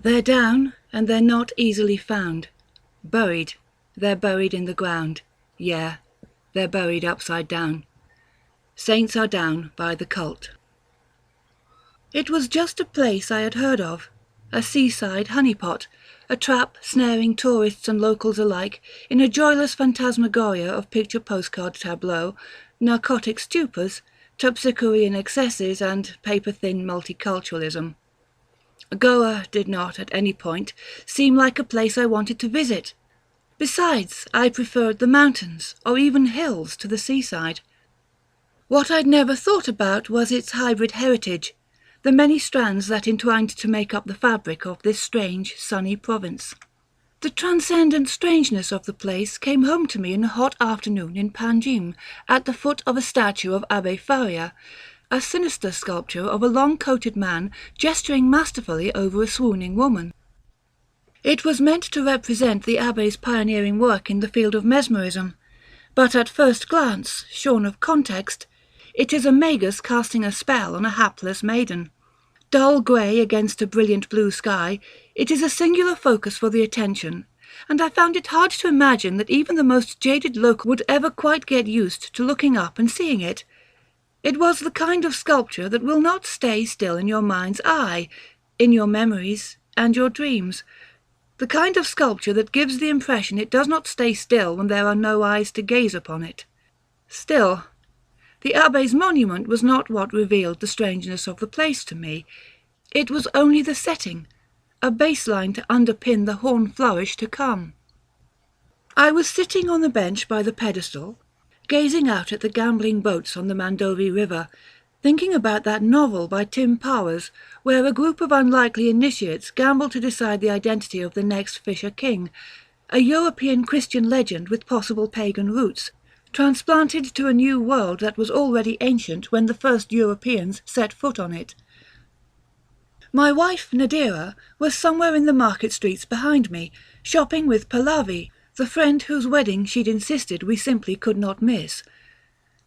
They're down, and they're not easily found. Buried, they're buried in the ground. Yeah, they're buried upside down. Saints are down by the cult. It was just a place I had heard of, a seaside honeypot, a trap snaring tourists and locals alike in a joyless phantasmagoria of picture postcard tableau, narcotic stupors, terpsichorean excesses, and paper-thin multiculturalism. Goa did not, at any point, seem like a place I wanted to visit. Besides, I preferred the mountains, or even hills, to the seaside. What I'd never thought about was its hybrid heritage, the many strands that entwined to make up the fabric of this strange, sunny province. The transcendent strangeness of the place came home to me in a hot afternoon in Panjim, at the foot of a statue of Abbé Faria, a sinister sculpture of a long-coated man gesturing masterfully over a swooning woman. It was meant to represent the Abbé's pioneering work in the field of mesmerism, but at first glance, shorn of context, it is a magus casting a spell on a hapless maiden. Dull grey against a brilliant blue sky, it is a singular focus for the attention, and I found it hard to imagine that even the most jaded local would ever quite get used to looking up and seeing it. It was the kind of sculpture that will not stay still in your mind's eye, in your memories and your dreams. The kind of sculpture that gives the impression it does not stay still when there are no eyes to gaze upon it. Still, the Abbé's monument was not what revealed the strangeness of the place to me. It was only the setting, a baseline to underpin the horn flourish to come. I was sitting on the bench by the pedestal, gazing out at the gambling boats on the Mandovi River, thinking about that novel by Tim Powers, where a group of unlikely initiates gamble to decide the identity of the next Fisher King, a European Christian legend with possible pagan roots, transplanted to a new world that was already ancient when the first Europeans set foot on it. My wife, Nadira, was somewhere in the market streets behind me, shopping with Pallavi, the friend whose wedding she'd insisted we simply could not miss.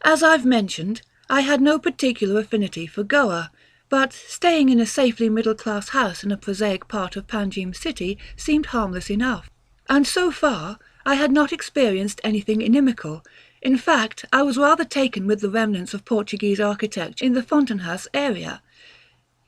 As I've mentioned, I had no particular affinity for Goa, but staying in a safely middle-class house in a prosaic part of Panjim city seemed harmless enough. And so far, I had not experienced anything inimical. In fact, I was rather taken with the remnants of Portuguese architecture in the Fontenhouse area.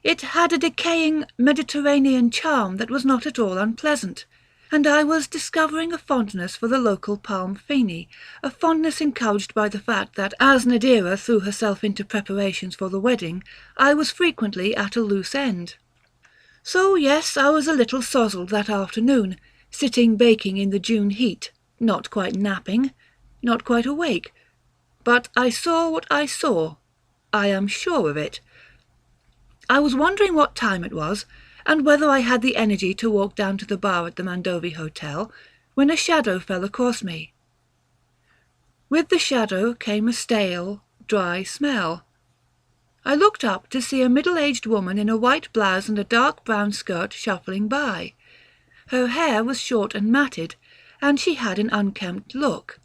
It had a decaying Mediterranean charm that was not at all unpleasant, and I was discovering a fondness for the local palm fini, a fondness encouraged by the fact that as Nadira threw herself into preparations for the wedding, I was frequently at a loose end. So yes, I was a little sozzled that afternoon, sitting baking in the June heat, not quite napping, not quite awake. But I saw what I saw. I am sure of it. I was wondering what time it was, and whether I had the energy to walk down to the bar at the Mandovi Hotel, when a shadow fell across me. With the shadow came a stale, dry smell. I looked up to see a middle-aged woman in a white blouse and a dark brown skirt shuffling by. Her hair was short and matted, and she had an unkempt look.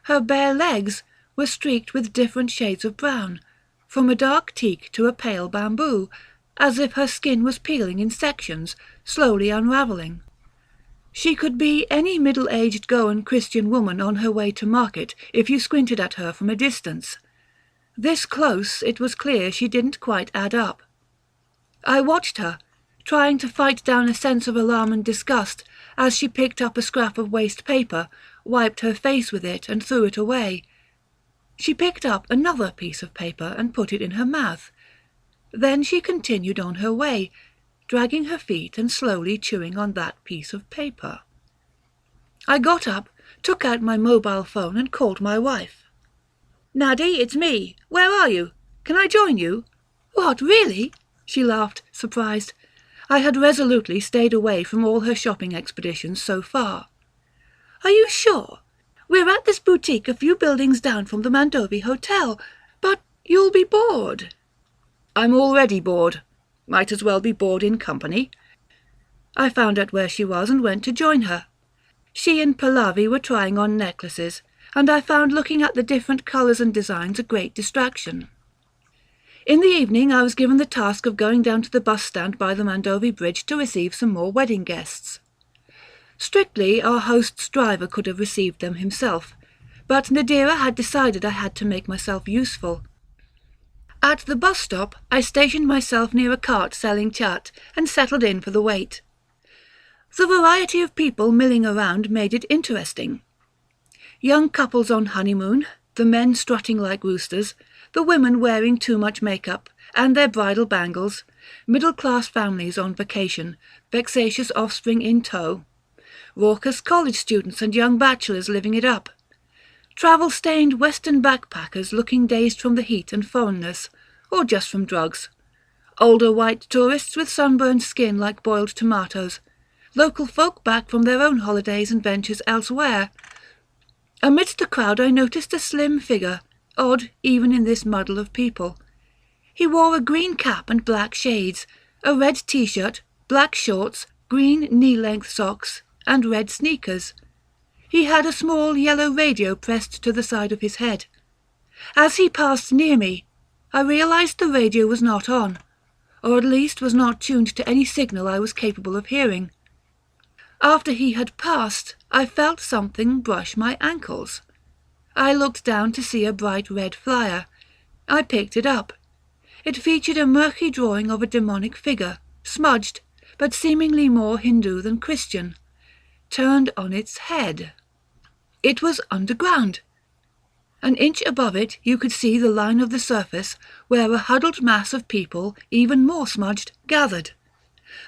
Her bare legs were streaked with different shades of brown, from a dark teak to a pale bamboo, as if her skin was peeling in sections, slowly unravelling. She could be any middle-aged Goan Christian woman on her way to market if you squinted at her from a distance. This close, it was clear she didn't quite add up. I watched her, trying to fight down a sense of alarm and disgust as she picked up a scrap of waste paper, wiped her face with it and threw it away. She picked up another piece of paper and put it in her mouth. Then she continued on her way, dragging her feet and slowly chewing on that piece of paper. I got up, took out my mobile phone and called my wife. "Nadie, it's me. Where are you? Can I join you?" "What, really?" She laughed, surprised. I had resolutely stayed away from all her shopping expeditions so far. "Are you sure? We're at this boutique a few buildings down from the Mandovi Hotel, but you'll be bored." "I'm already bored. Might as well be bored in company." I found out where she was and went to join her. She and Pallavi were trying on necklaces, and I found looking at the different colours and designs a great distraction. In the evening I was given the task of going down to the bus stand by the Mandovi Bridge to receive some more wedding guests. Strictly, our host's driver could have received them himself, but Nadira had decided I had to make myself useful. At the bus stop, I stationed myself near a cart selling chaat and settled in for the wait. The variety of people milling around made it interesting. Young couples on honeymoon, the men strutting like roosters, the women wearing too much makeup and their bridal bangles, middle-class families on vacation, vexatious offspring in tow, raucous college students and young bachelors living it up, travel-stained Western backpackers looking dazed from the heat and foreignness, or just from drugs, older white tourists with sunburned skin like boiled tomatoes, local folk back from their own holidays and ventures elsewhere. Amidst the crowd I noticed a slim figure, odd even in this muddle of people. He wore a green cap and black shades, a red t-shirt, black shorts, green knee-length socks, and red sneakers. He had a small yellow radio pressed to the side of his head. As he passed near me, I realized the radio was not on, or at least was not tuned to any signal I was capable of hearing. After he had passed, I felt something brush my ankles. I looked down to see a bright red flyer. I picked it up. It featured a murky drawing of a demonic figure, smudged, but seemingly more Hindu than Christian, turned on its head. It was underground. An inch above it you could see the line of the surface where a huddled mass of people, even more smudged, gathered.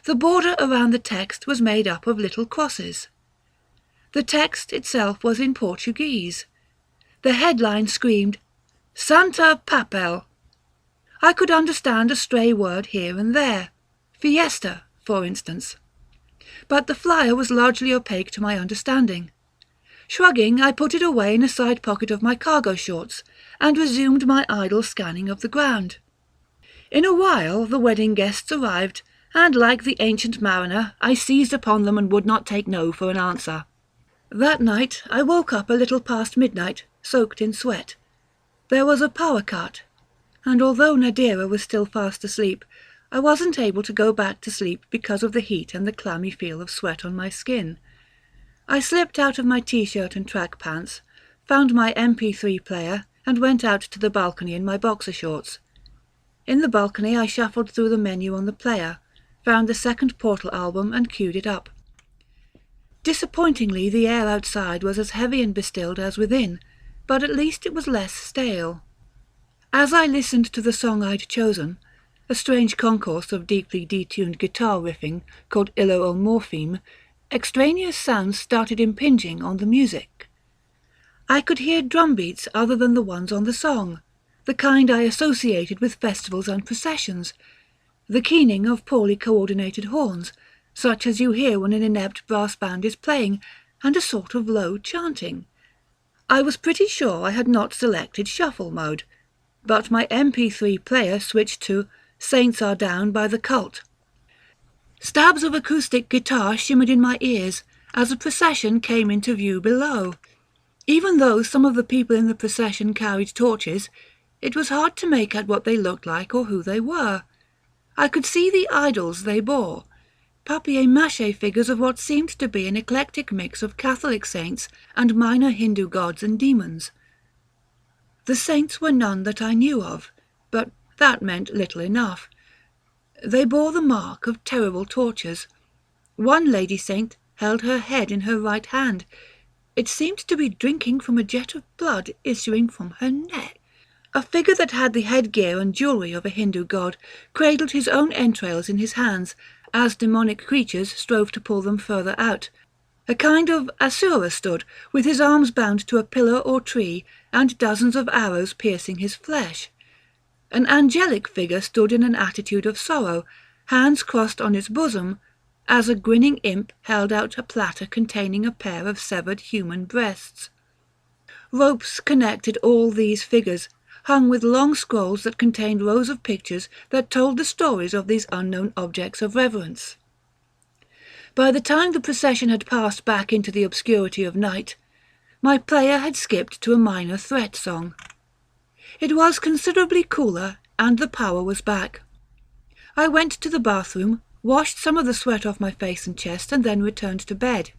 The border around the text was made up of little crosses. The text itself was in Portuguese. The headline screamed, "Santa Papel." I could understand a stray word here and there, fiesta, for instance. But the flyer was largely opaque to my understanding. Shrugging, I put it away in a side pocket of my cargo shorts, and resumed my idle scanning of the ground. In a while the wedding guests arrived, and like the ancient mariner, I seized upon them and would not take no for an answer. That night I woke up a little past midnight, soaked in sweat. There was a power cut, and although Nadira was still fast asleep, I wasn't able to go back to sleep because of the heat and the clammy feel of sweat on my skin. I slipped out of my t-shirt and track pants, found my MP3 player, and went out to the balcony in my boxer shorts. In the balcony I shuffled through the menu on the player, found the second Portal album and queued it up. Disappointingly, the air outside was as heavy and distilled as within, but at least it was less stale. As I listened to the song I'd chosen, a strange concourse of deeply detuned guitar riffing called Illo-o-Morpheme, extraneous sounds started impinging on the music. I could hear drum beats other than the ones on the song, the kind I associated with festivals and processions, the keening of poorly coordinated horns, such as you hear when an inept brass band is playing, and a sort of low chanting. I was pretty sure I had not selected shuffle mode, but my MP3 player switched to "Saints Are Down" by The Cult. Stabs of acoustic guitar shimmered in my ears as a procession came into view below. Even though some of the people in the procession carried torches, it was hard to make out what they looked like or who they were. I could see the idols they bore, papier-mâché figures of what seemed to be an eclectic mix of Catholic saints and minor Hindu gods and demons. The saints were none that I knew of, but that meant little enough. They bore the mark of terrible tortures. One lady saint held her head in her right hand. It seemed to be drinking from a jet of blood issuing from her neck. A figure that had the headgear and jewellery of a Hindu god cradled his own entrails in his hands, as demonic creatures strove to pull them further out. A kind of Asura stood, with his arms bound to a pillar or tree, and dozens of arrows piercing his flesh. An angelic figure stood in an attitude of sorrow, hands crossed on its bosom, as a grinning imp held out a platter containing a pair of severed human breasts. Ropes connected all these figures, hung with long scrolls that contained rows of pictures that told the stories of these unknown objects of reverence. By the time the procession had passed back into the obscurity of night, my player had skipped to a minor threat song. It was considerably cooler, and the power was back. I went to the bathroom, washed some of the sweat off my face and chest, and then returned to bed.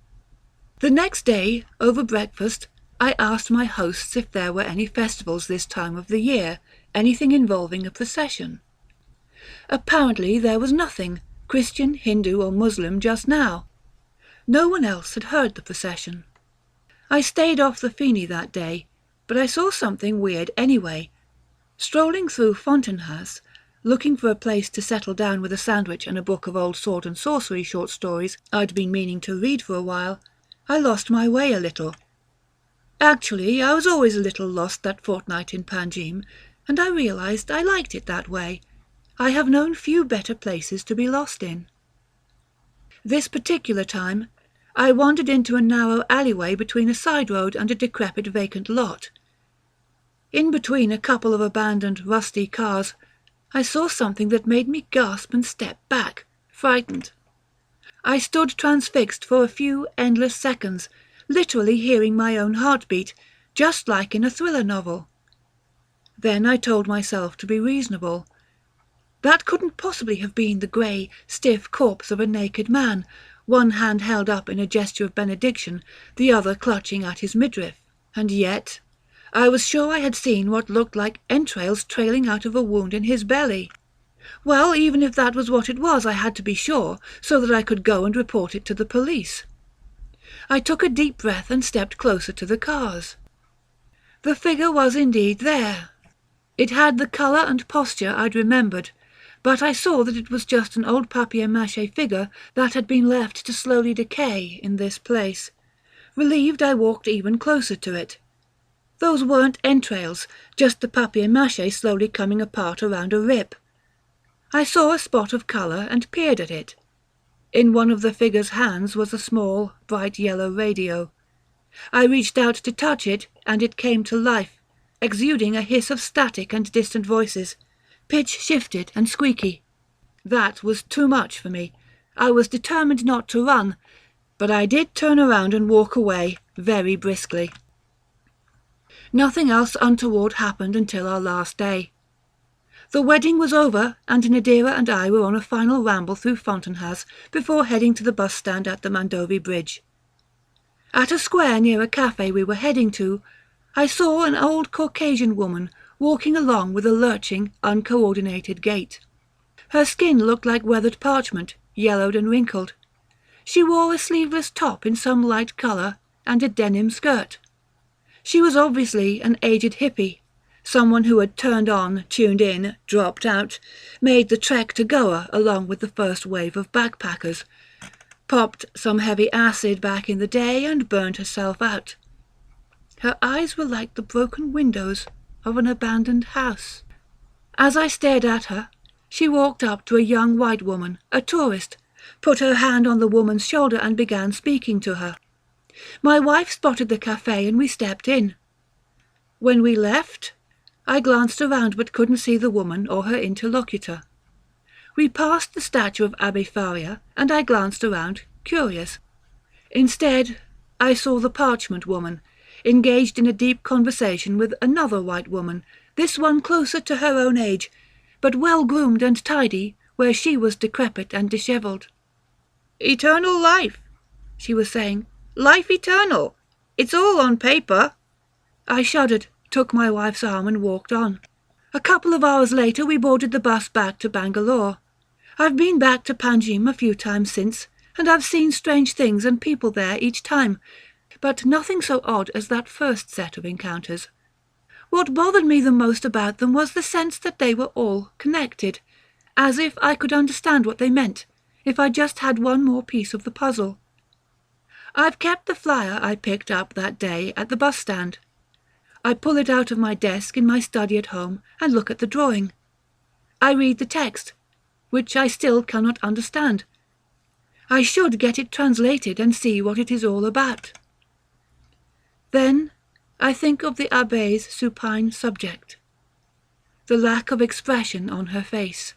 The next day, over breakfast, I asked my hosts if there were any festivals this time of the year, anything involving a procession. Apparently there was nothing, Christian, Hindu or Muslim, just now. No one else had heard the procession. I stayed off the Fini that day, but I saw something weird anyway. Strolling through Fountainhouse, looking for a place to settle down with a sandwich and a book of old sword and sorcery short stories I'd been meaning to read for a while, I lost my way a little. Actually, I was always a little lost that fortnight in Panjim, and I realized I liked it that way. I have known few better places to be lost in. This particular time, I wandered into a narrow alleyway between a side road and a decrepit vacant lot. In between a couple of abandoned, rusty cars, I saw something that made me gasp and step back, frightened. I stood transfixed for a few endless seconds, literally hearing my own heartbeat, just like in a thriller novel. Then I told myself to be reasonable. That couldn't possibly have been the grey, stiff corpse of a naked man, one hand held up in a gesture of benediction, the other clutching at his midriff. And yet, I was sure I had seen what looked like entrails trailing out of a wound in his belly. Well, even if that was what it was, I had to be sure, so that I could go and report it to the police. I took a deep breath and stepped closer to the cars. The figure was indeed there. It had the colour and posture I'd remembered, but I saw that it was just an old papier-mâché figure that had been left to slowly decay in this place. Relieved, I walked even closer to it. Those weren't entrails, just the papier-mâché slowly coming apart around a rip. I saw a spot of colour and peered at it. In one of the figure's hands was a small, bright yellow radio. I reached out to touch it, and it came to life, exuding a hiss of static and distant voices, pitch-shifted and squeaky. That was too much for me. I was determined not to run, but I did turn around and walk away, very briskly. Nothing else untoward happened until our last day. The wedding was over, and Nadira and I were on a final ramble through Fountainhouse before heading to the bus stand at the Mandovi Bridge. At a square near a cafe we were heading to, I saw an old Caucasian woman walking along with a lurching, uncoordinated gait. Her skin looked like weathered parchment, yellowed and wrinkled. She wore a sleeveless top in some light colour and a denim skirt. She was obviously an aged hippie, someone who had turned on, tuned in, dropped out, made the trek to Goa along with the first wave of backpackers, popped some heavy acid back in the day and burned herself out. Her eyes were like the broken windows of an abandoned house. As I stared at her, she walked up to a young white woman, a tourist, put her hand on the woman's shoulder and began speaking to her. My wife spotted the cafe and we stepped in. When we left, I glanced around but couldn't see the woman or her interlocutor. We passed the statue of Abbe Faria and I glanced around, curious. Instead, I saw the parchment woman, engaged in a deep conversation with another white woman, this one closer to her own age, but well-groomed and tidy, where she was decrepit and dishevelled. "Eternal life," she was saying. "Life eternal. It's all on paper." I shuddered, took my wife's arm and walked on. A couple of hours later we boarded the bus back to Bangalore. I've been back to Panjim a few times since, and I've seen strange things and people there each time, but nothing so odd as that first set of encounters. What bothered me the most about them was the sense that they were all connected, as if I could understand what they meant, if I just had one more piece of the puzzle. I've kept the flyer I picked up that day at the bus stand. I pull it out of my desk in my study at home and look at the drawing. I read the text, which I still cannot understand. I should get it translated and see what it is all about. Then I think of the Abbé's supine subject, the lack of expression on her face,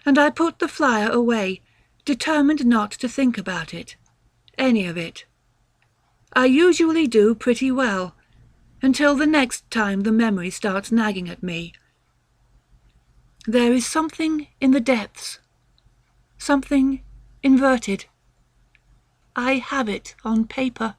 and I put the flyer away, determined not to think about it, any of it. I usually do pretty well, until the next time the memory starts nagging at me. There is something in the depths, something inverted. I have it on paper.